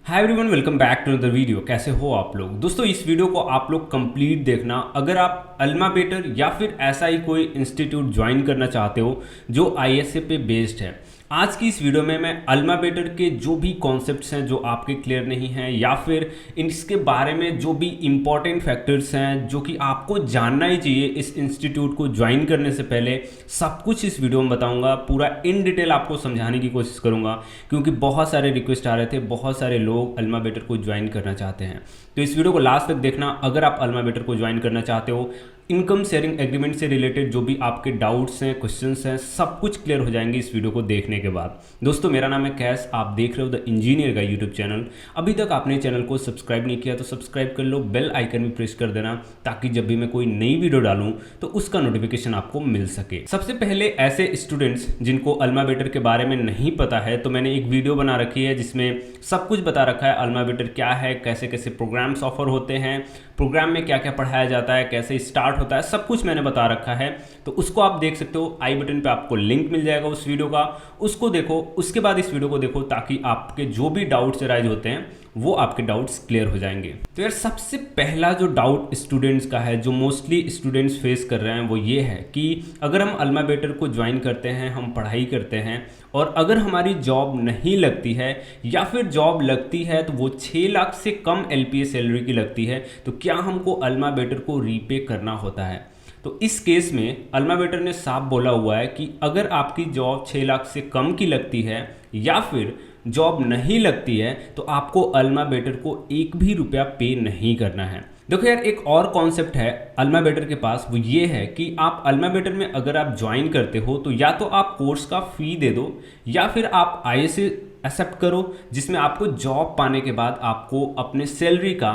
Hi everyone, welcome back to another video. कैसे हो आप लोग? दोस्तों, इस वीडियो को आप लोग कंप्लीट देखना। अगर आप अल्मा बेटर या फिर ऐसा ही कोई इंस्टीट्यूट ज्वाइन करना चाहते हो जो आईएसए पे बेस्ड है, आज की इस वीडियो में मैं अल्मा बेटर के जो भी कॉन्सेप्ट्स हैं जो आपके क्लियर नहीं हैं या फिर इसके बारे में जो भी इंपॉर्टेंट फैक्टर्स हैं जो कि आपको जानना ही चाहिए इस इंस्टीट्यूट को ज्वाइन करने से पहले, सब कुछ इस वीडियो में बताऊंगा। पूरा इन डिटेल आपको समझाने की कोशिश करूंगा क्योंकि बहुत सारे रिक्वेस्ट आ रहे थे, बहुत सारे लोग अल्मा बेटर को ज्वाइन करना चाहते हैं। तो इस वीडियो को लास्ट तक देखना अगर आप अल्मा बेटर को ज्वाइन करना चाहते हो। इनकम शेयरिंग एग्रीमेंट से रिलेटेड जो भी आपके डाउट्स हैं, क्वेश्चंस हैं, सब कुछ क्लियर हो जाएंगे इस वीडियो को देखने के बाद। दोस्तों, मेरा नाम है कैस, आप देख रहे हो द इंजीनियर का यूट्यूब चैनल। अभी तक आपने चैनल को सब्सक्राइब नहीं किया तो सब्सक्राइब कर लो, बेल आइकन भी प्रेस कर देना ताकि जब भी मैं कोई नई वीडियो डालूं तो उसका नोटिफिकेशन आपको मिल सके। सबसे पहले ऐसे स्टूडेंट्स जिनको अल्मा बेटर के बारे में नहीं पता है, तो मैंने एक वीडियो बना रखी है जिसमें सब कुछ बता रखा है। अल्मा बेटर क्या है, कैसे कैसे प्रोग्राम्स ऑफर होते हैं, प्रोग्राम में क्या क्या पढ़ाया जाता है, कैसे स्टार्ट होता है, सब कुछ मैंने बता रखा है। तो उसको आप देख सकते हो, आई बटन पे आपको लिंक मिल जाएगा उस वीडियो का, उसको देखो। उसके बाद इस वीडियो को देखो ताकि आपके जो भी डाउट्स अराइज होते हैं वो आपके डाउट्स क्लियर हो जाएंगे। तो यार, सबसे पहला जो डाउट स्टूडेंट्स का है, जो मोस्टली स्टूडेंट्स फेस कर रहे हैं, वो ये है कि अगर हम अल्मा बेटर को ज्वाइन करते हैं, हम पढ़ाई करते हैं और अगर हमारी जॉब नहीं लगती है या फिर जॉब लगती है तो वो 6 लाख से कम एलपीए सैलरी की लगती है, तो क्या हमको अल्मा बेटर को रीपे करना होता है? तो इस केस में अल्मा बेटर ने साफ बोला हुआ है कि अगर आपकी जॉब 6 लाख से कम की लगती है या फिर जॉब नहीं लगती है तो आपको अल्मा बेटर को एक भी रुपया पे नहीं करना है। देखो यार, एक और कॉन्सेप्ट है अल्मा बेटर के पास, वो ये है कि आप अल्मा बेटर में अगर आप ज्वाइन करते हो तो या तो आप कोर्स का फी दे दो या फिर आप आईएसए एक्सेप्ट करो, जिसमें आपको जॉब पाने के बाद आपको अपने सैलरी का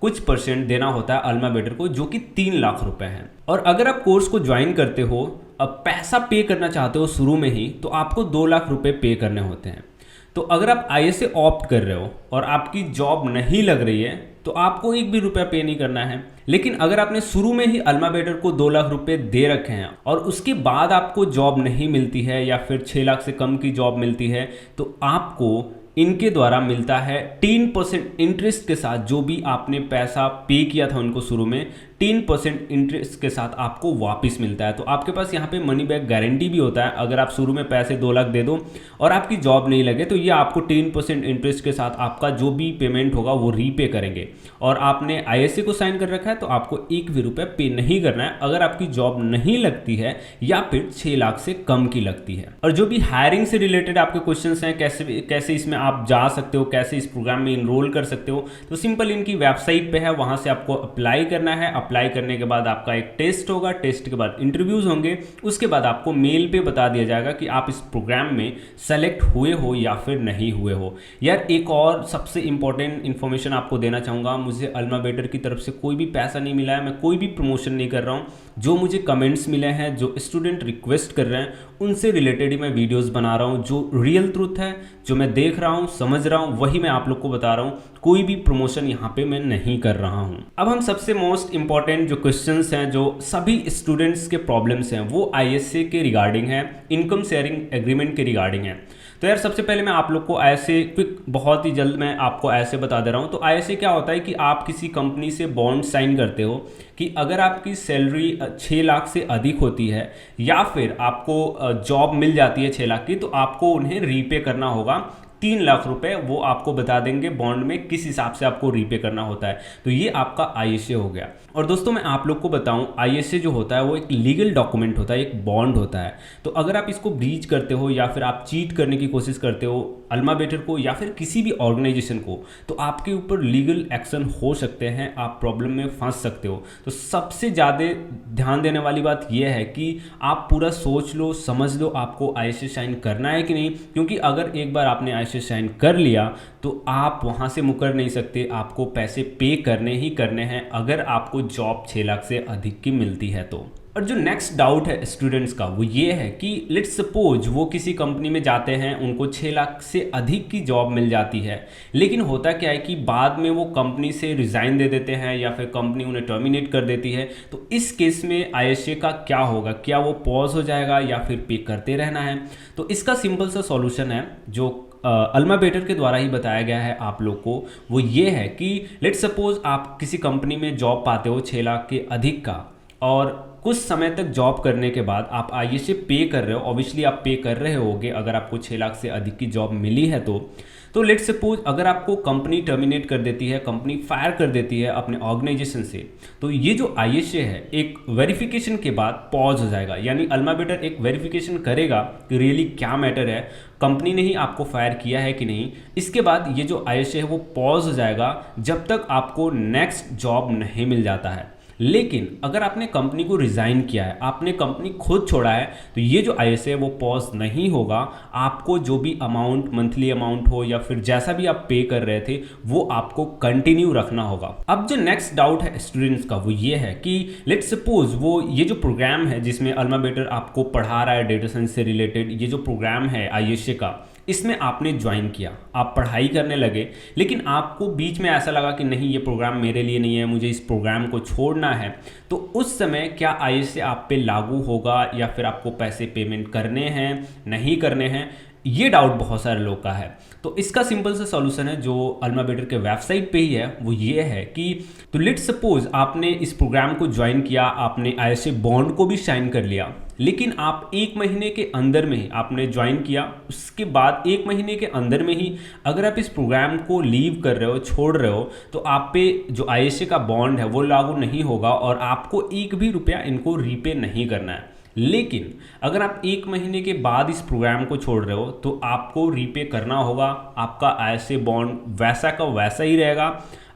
कुछ परसेंट देना होता है अल्मा बेटर को, जो कि 3 लाख रुपए है। और अगर आप कोर्स को ज्वाइन करते हो, अब पैसा पे करना चाहते हो शुरू में ही, तो आपको 2 लाख रुपए पे करने होते हैं। तो अगर आप आईएसए ऑप्ट कर रहे हो और आपकी जॉब नहीं लग रही है तो आपको एक भी रुपया पे नहीं करना है। लेकिन अगर आपने शुरू में ही अल्मा बेटर को 2 लाख रुपए दे रखे हैं और उसके बाद आपको जॉब नहीं मिलती है या फिर 6 लाख से कम की जॉब मिलती है, तो आपको इनके द्वारा मिलता है 3% इंटरेस्ट के साथ, जो भी आपने पैसा पे किया था उनको शुरू में, 3% इंटरेस्ट के साथ आपको वापस मिलता है। तो आपके पास यहाँ पे मनी बैक गारंटी भी होता है। अगर आप शुरू में पैसे 2 लाख दे दो और आपकी जॉब नहीं लगे तो ये आपको 3% इंटरेस्ट के साथ आपका जो भी पेमेंट होगा वो रीपे करेंगे। और आपने आईएसए को साइन कर रखा है तो आपको एक भी रुपये पे नहीं करना है अगर आपकी जॉब नहीं लगती है या फिर 6 लाख से कम की लगती है। और जो भी हायरिंग से रिलेटेड आपके क्वेश्चन हैं, कैसे इसमें आप जा सकते हो, कैसे इस प्रोग्राम में इनरोल कर सकते हो, तो सिंपल इनकी वेबसाइट पे है, वहां से आपको अप्लाई करना है। अप्लाई करने के बाद आपका एक टेस्ट होगा, टेस्ट के बाद इंटरव्यूज होंगे, उसके बाद आपको मेल पे बता दिया जाएगा कि आप इस प्रोग्राम में सेलेक्ट हुए हो या फिर नहीं हुए हो। यार, एक और सबसे इंपॉर्टेंट इन्फॉर्मेशन आपको देना चाहूँगा, मुझे अल्मा बेटर की तरफ से कोई भी पैसा नहीं मिला है, मैं कोई भी प्रमोशन नहीं कर रहा हूँ। जो मुझे कमेंट्स मिले हैं, जो स्टूडेंट रिक्वेस्ट कर रहे हैं, उनसे रिलेटेड ही मैं वीडियोस बना रहा हूँ। जो रियल ट्रूथ है, जो मैं देख रहा हूँ, समझ रहा हूँ, वही मैं आप लोग को बता रहा हूँ। कोई भी प्रमोशन यहाँ पे मैं नहीं कर रहा हूँ। अब हम सबसे मोस्ट इंपॉर्टेंट जो क्वेश्चंस हैं, जो सभी स्टूडेंट्स के प्रॉब्लम्स हैं, वो आईएसए के रिगार्डिंग है, इनकम शेयरिंग एग्रीमेंट के रिगार्डिंग है। तो यार, सबसे पहले मैं आप लोग को ऐसे क्विक, बहुत ही जल्द मैं आपको ऐसे बता दे रहा हूँ। तो आईएसए क्या होता है कि आप किसी कंपनी से बॉन्ड साइन करते हो कि अगर आपकी सैलरी 6 लाख से अधिक होती है या फिर आपको जॉब मिल जाती है 6 लाख की, तो आपको उन्हें रीपे करना होगा 3 लाख रुपए। वो आपको बता देंगे बॉन्ड में किस हिसाब से आपको रीपे करना होता है। तो ये आपका आईएसए हो गया। और दोस्तों, मैं आप लोग को बताऊं, आईएसए जो होता है वो एक लीगल डॉक्यूमेंट होता है, एक बॉन्ड होता है। तो अगर आप इसको ब्रीच करते हो या फिर आप चीट करने की कोशिश करते हो अल्मा बेटर को या फिर किसी भी ऑर्गेनाइजेशन को, तो आपके ऊपर लीगल एक्शन हो सकते हैं, आप प्रॉब्लम में फंस सकते हो। तो सबसे ज़्यादा ध्यान देने वाली बात यह है कि आप पूरा सोच लो, समझ लो आपको आईएसए साइन करना है कि नहीं, क्योंकि अगर एक बार आपने आईएसए साइन कर लिया तो आप वहाँ से मुकर नहीं सकते, आपको पैसे पे करने ही करने हैं अगर आपको जॉब 6 लाख से अधिक की मिलती है तो। और जो नेक्स्ट डाउट है स्टूडेंट्स का, वो ये है कि लेट्स सपोज वो किसी कंपनी में जाते हैं, उनको 6 लाख से अधिक की जॉब मिल जाती है, लेकिन होता क्या है कि बाद में वो कंपनी से रिज़ाइन दे देते हैं या फिर कंपनी उन्हें टर्मिनेट कर देती है। तो इस केस में आईएसए का क्या होगा? क्या वो पॉज हो जाएगा या फिर पे करते रहना है? तो इसका सिंपल सा सॉल्यूशन है जो अल्मा बेटर के द्वारा ही बताया गया है आप लोग को, वो ये है कि लेट्स सपोज आप किसी कंपनी में जॉब पाते हो 6 लाख के अधिक का, और कुछ समय तक जॉब करने के बाद आप आईएसए पे कर रहे हो। ऑब्वियसली आप पे कर रहे होगे अगर आपको 6 लाख से अधिक की जॉब मिली है तो लेट्स सपोज अगर आपको कंपनी टर्मिनेट कर देती है, कंपनी फायर कर देती है अपने ऑर्गेनाइजेशन से, तो ये जो आईएसए है एक वेरिफिकेशन के बाद पॉज हो जाएगा। यानी अल्मा बेटर एक वेरिफिकेशन करेगा कि रियली क्या मैटर है, कंपनी ने ही आपको फायर किया है कि नहीं। इसके बाद ये जो आईएसए है वो पॉज हो जाएगा जब तक आपको नेक्स्ट जॉब नहीं मिल जाता है। लेकिन अगर आपने कंपनी को रिज़ाइन किया है, आपने कंपनी खुद छोड़ा है, तो ये जो आईएसए है वो पॉज नहीं होगा। आपको जो भी अमाउंट, मंथली अमाउंट हो या फिर जैसा भी आप पे कर रहे थे, वो आपको कंटिन्यू रखना होगा। अब जो नेक्स्ट डाउट है स्टूडेंट्स का वो ये है कि लेट्स सपोज वो ये जो प्रोग्राम है जिसमें अल्मा बेटर आपको पढ़ा रहा है डेटा साइंस से रिलेटेड, ये जो प्रोग्राम है आईएसए का, इसमें आपने ज्वाइन किया, आप पढ़ाई करने लगे, लेकिन आपको बीच में ऐसा लगा कि नहीं ये प्रोग्राम मेरे लिए नहीं है, मुझे इस प्रोग्राम को छोड़ना है, तो उस समय क्या आईएसए आप पे लागू होगा या फिर आपको पैसे पेमेंट करने हैं, नहीं करने हैं? ये डाउट बहुत सारे लोग का है। तो इसका सिंपल सा सॉल्यूशन है जो अल्मा बेटर के वेबसाइट पे ही है, वो ये है कि तो लेट्स सपोज आपने इस प्रोग्राम को ज्वाइन किया, आपने आईएसए बॉन्ड को भी साइन कर लिया, लेकिन आप 1 महीने के अंदर में ही आपने ज्वाइन किया, उसके बाद 1 महीने के अंदर में ही अगर आप इस प्रोग्राम को लीव कर रहे हो, छोड़ रहे हो, तो आप पे जो आईएसए का बॉन्ड है वो लागू नहीं होगा और आपको 1 भी रुपया इनको रीपे नहीं करना है। लेकिन अगर आप 1 महीने के बाद इस प्रोग्राम को छोड़ रहे हो तो आपको रीपे करना होगा। आपका आईएसए बॉन्ड वैसा का वैसा ही रहेगा।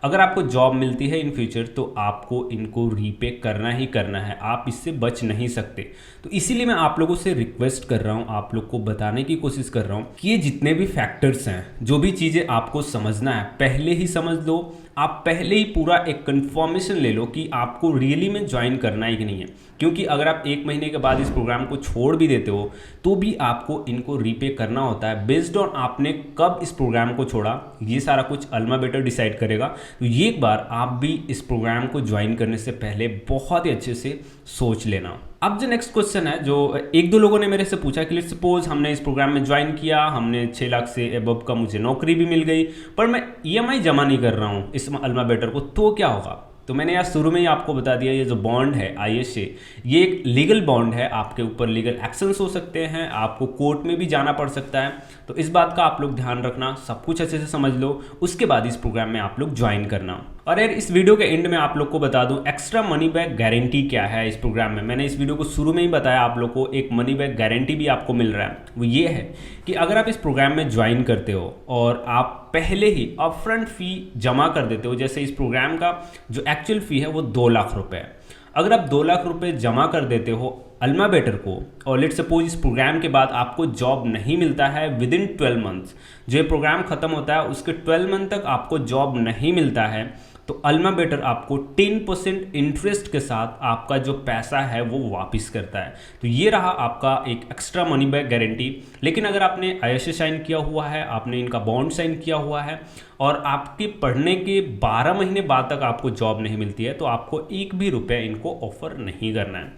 अगर आपको जॉब मिलती है इन फ्यूचर तो आपको इनको रीपे करना ही करना है, आप इससे बच नहीं सकते। तो इसीलिए मैं आप लोगों से रिक्वेस्ट कर रहा हूँ, आप लोग को बताने की कोशिश कर रहा हूँ कि ये जितने भी फैक्टर्स हैं, जो भी चीज़ें आपको समझना है पहले ही समझ लो। आप पहले ही पूरा एक कंफर्मेशन ले लो कि आपको रियली में ज्वाइन करना है कि नहीं है, क्योंकि अगर आप 1 महीने के बाद इस प्रोग्राम को छोड़ भी देते हो तो भी आपको इनको रीपे करना होता है। बेस्ड ऑन आपने कब इस प्रोग्राम को छोड़ा, ये सारा कुछ अल्मा बेटर डिसाइड करेगा। तो ये एक बार आप भी इस प्रोग्राम को ज्वाइन करने से पहले बहुत ही अच्छे से सोच लेना। अब जो नेक्स्ट क्वेश्चन है, जो 1-2 लोगों ने मेरे से पूछा कि लेट्स सपोज हमने इस प्रोग्राम में ज्वाइन किया, हमने 6 लाख से अबव का मुझे नौकरी भी मिल गई, पर मैं ईएमआई जमा नहीं कर रहा हूँ इस अल्मा बेटर को, तो क्या होगा? तो मैंने यार शुरू में ही आपको बता दिया, ये जो बॉन्ड है आईएसए, ये एक लीगल बॉन्ड है, आपके ऊपर लीगल एक्शंस हो सकते हैं, आपको कोर्ट में भी जाना पड़ सकता है। तो इस बात का आप लोग ध्यान रखना, सब कुछ अच्छे से समझ लो, उसके बाद इस प्रोग्राम में आप लोग ज्वाइन करना। और यार इस वीडियो के एंड में आप लोग को बता दूं एक्स्ट्रा मनी बैक गारंटी क्या है इस प्रोग्राम में। मैंने इस वीडियो को शुरू में ही बताया आप लोग को, एक मनी बैक गारंटी भी आपको मिल रहा है। वो ये है कि अगर आप इस प्रोग्राम में ज्वाइन करते हो और आप पहले ही अपफ्रंट फी जमा कर देते हो, जैसे इस प्रोग्राम का जो एक्चुअल फी है वो 2 लाख रुपए है, अगर आप 2 लाख रुपए जमा कर देते हो अल्मा बेटर को, और लेट्स सपोज इस प्रोग्राम के बाद आपको जॉब नहीं मिलता है विदिन 12 मंथ्स, जो ये प्रोग्राम खत्म होता है उसके 12 मंथ तक आपको जॉब नहीं मिलता है, तो अल्मा बेटर आपको 10% इंटरेस्ट के साथ आपका जो पैसा है वो वापस करता है। तो ये रहा आपका एक एक्स्ट्रा मनी बैक गारंटी। लेकिन अगर आपने आईएसए साइन किया हुआ है, आपने इनका बॉन्ड साइन किया हुआ है और आपके पढ़ने के 12 महीने बाद तक आपको जॉब नहीं मिलती है, तो आपको 1 भी रुपया इनको ऑफर नहीं करना है।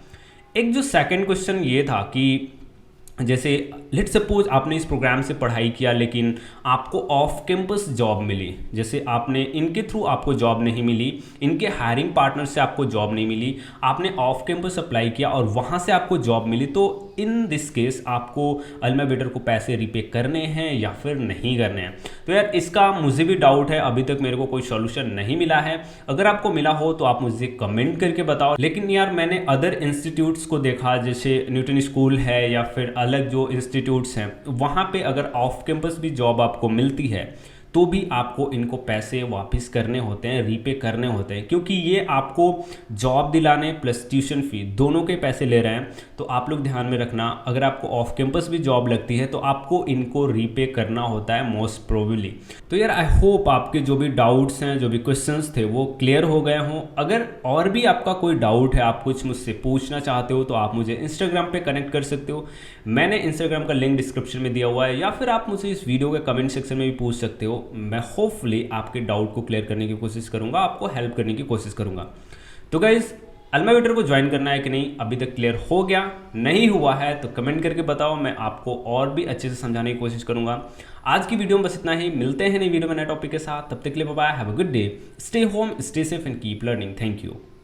एक जो सेकंड क्वेश्चन ये था कि जैसे लेट्स सपोज आपने इस प्रोग्राम से पढ़ाई किया लेकिन आपको ऑफ कैंपस जॉब मिली, जैसे आपने इनके थ्रू आपको जॉब नहीं मिली, इनके हायरिंग पार्टनर से आपको जॉब नहीं मिली, आपने ऑफ कैंपस अप्लाई किया और वहाँ से आपको जॉब मिली, तो इन दिस केस आपको अल्मा बेटर को पैसे रीपे करने हैं या फिर नहीं करने हैं। तो यार इसका मुझे भी डाउट है, अभी तक मेरे को कोई सॉल्यूशन नहीं मिला है। अगर आपको मिला हो तो आप मुझे कमेंट करके बताओ। लेकिन यार मैंने अदर इंस्टीट्यूट्स को देखा, जैसे न्यूटन स्कूल है या फिर अलग जो इंस्टीट्यूट्स हैं, वहाँ पे अगर ऑफ कैंपस भी जॉब आपको मिलती है तो भी आपको इनको पैसे वापस करने होते हैं, रीपे करने होते हैं, क्योंकि ये आपको जॉब दिलाने प्लस ट्यूशन फी दोनों के पैसे ले रहे हैं। तो आप लोग ध्यान में रखना, अगर आपको ऑफ कैंपस भी जॉब लगती है तो आपको इनको रीपे करना होता है मोस्ट प्रोबेबली। तो यार आई होप आपके जो भी डाउट्स हैं, जो भी क्वेश्चंस थे वो क्लियर हो गए हों। अगर और भी आपका कोई डाउट है, आप कुछ मुझसे पूछना चाहते हो, तो आप मुझे इंस्टाग्राम पे कनेक्ट कर सकते हो। मैंने इंस्टाग्राम का लिंक डिस्क्रिप्शन में दिया हुआ है, या फिर आप मुझे इस वीडियो के कमेंट सेक्शन में भी पूछ सकते हो। मैं होपफुली आपके डाउट को क्लियर करने की कोशिश करूंगा, आपको हेल्प करने की कोशिश करूंगा। तो गाइज अल्मा को ज्वाइन करना है कि नहीं, अभी तक क्लियर हो गया? नहीं हुआ है तो कमेंट करके बताओ, मैं आपको और भी अच्छे से समझाने की कोशिश करूंगा। आज की वीडियो में बस इतना ही, मिलते हैं नई वीडियो में नए टॉपिक के साथ। तब तक के लिए bye bye, have a good day, stay home, stay safe and keep learning. Thank you.